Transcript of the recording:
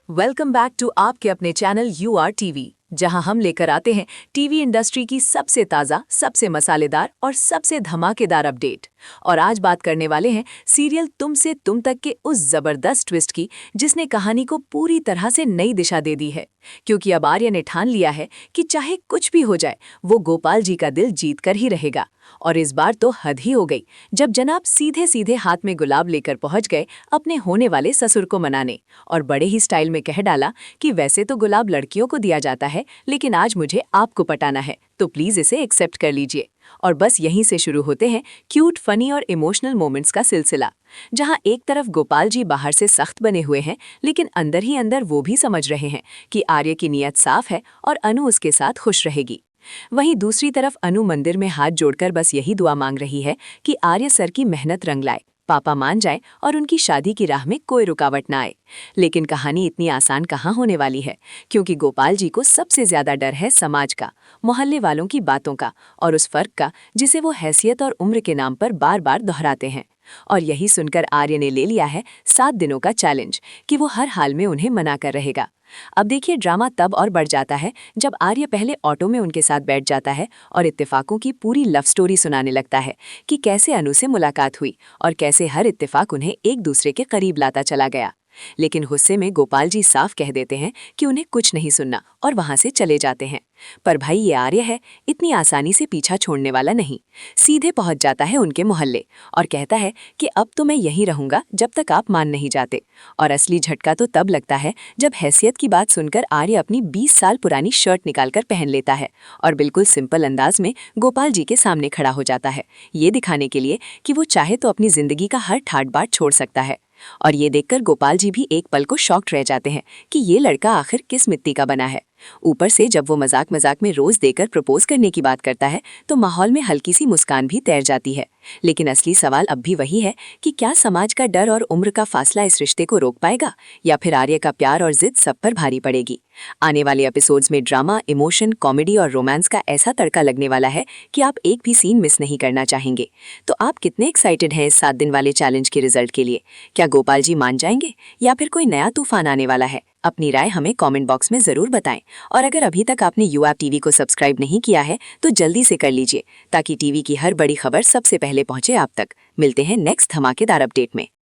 Welcome back to आपके अपने channel UR TV, जहां हम लेकर आते हैं टीवी इंडस्ट्री की सबसे ताज़ा, सबसे मसालेदार और सबसे धमाकेदार अपडेट। और आज बात करने वाले हैं सीरियल तुम से तुम तक के उस जबरदस्त ट्विस्ट की, जिसने कहानी को पूरी तरह से नई दिशा दे दी है। क्योंकि अब आर्य ने ठान लिया है कि चाहे कुछ भी हो जाए, वो गोपाल जी का दिल जीत कर ही रहेगा। और इस बार तो हद ही हो गई, जब जनाब सीधे सीधे हाथ में गुलाब लेकर पहुंच गए अपने होने वाले ससुर को मनाने, और बड़े ही स्टाइल में कह डाला कि वैसे तो गुलाब लड़कियों को दिया जाता है, लेकिन आज मुझे आपको पटाना है, तो प्लीज इसे एक्सेप्ट कर लीजिए। और बस यहीं से शुरू होते हैं क्यूट, फनी और इमोशनल मोमेंट्स का सिलसिला, जहां एक तरफ गोपाल जी बाहर से सख्त बने हुए हैं, लेकिन अंदर ही अंदर वो भी समझ रहे हैं कि आर्य की नीयत साफ है और अनु उसके साथ खुश रहेगी। वहीं दूसरी तरफ अनु मंदिर में हाथ जोड़कर बस यही दुआ मांग रही है कि आर्य सर की मेहनत रंग लाए, पापा मान जाए और उनकी शादी की राह में कोई रुकावट ना आए। लेकिन कहानी इतनी आसान कहाँ होने वाली है, क्योंकि गोपाल जी को सबसे ज्यादा डर है समाज का, मोहल्ले वालों की बातों का और उस फर्क का जिसे वो हैसियत और उम्र के नाम पर बार बार दोहराते हैं। और यही सुनकर आर्य ने ले लिया है 7 दिनों का चैलेंज कि वो हर हाल में उन्हें मना कर रहेगा। अब देखिए, ड्रामा तब और बढ़ जाता है जब आर्य पहले ऑटो में उनके साथ बैठ जाता है और इत्तेफाकों की पूरी लव स्टोरी सुनाने लगता है कि कैसे अनु से मुलाकात हुई और कैसे हर इत्तेफाक उन्हें एक दूसरे के करीब लाता चला गया। लेकिन गुस्से में गोपाल जी साफ कह देते हैं कि उन्हें कुछ नहीं सुनना और वहां से चले जाते हैं। पर भाई, ये आर्य है, इतनी आसानी से पीछा छोड़ने वाला नहीं। सीधे पहुंच जाता है उनके मोहल्ले और कहता है कि अब तो मैं यहीं रहूंगा जब तक आप मान नहीं जाते। और असली झटका तो तब लगता है जब हैसियत की बात सुनकर आर्य अपनी 20 साल पुरानी शर्ट निकालकर पहन लेता है और बिल्कुल सिंपल अंदाज में गोपाल जी के सामने खड़ा हो जाता है, ये दिखाने के लिए कि वो चाहे तो अपनी जिंदगी का हर ठाट बाट छोड़ सकता है। और ये देखकर गोपाल जी भी एक पल को शॉक्ड रह जाते हैं कि ये लड़का आखिर किस मिट्टी का बना है। ऊपर से जब वो मजाक मजाक में रोज देकर प्रपोज करने की बात करता है तो माहौल में हल्की सी मुस्कान भी तैर जाती है। लेकिन असली सवाल अब भी वही है कि क्या समाज का डर और उम्र का फासला इस रिश्ते को रोक पाएगा, या फिर आर्य का प्यार और जिद सब पर भारी पड़ेगी। आने वाले एपिसोड्स में ड्रामा, इमोशन, कॉमेडी और रोमांस का ऐसा तड़का लगने वाला है कि आप एक भी सीन मिस नहीं करना चाहेंगे। तो आप कितने एक्साइटेड हैं इस 7 दिन वाले चैलेंज के रिजल्ट के लिए? क्या गोपाल जी मान जाएंगे या फिर कोई नया तूफान आने वाला है? अपनी राय हमें कमेंट बॉक्स में जरूर बताएं। और अगर अभी तक आपने UR टीवी को सब्सक्राइब नहीं किया है तो जल्दी से कर लीजिए, ताकि टीवी की हर बड़ी खबर सबसे पहले पहुंचे आप तक। मिलते हैं नेक्स्ट धमाकेदार अपडेट में।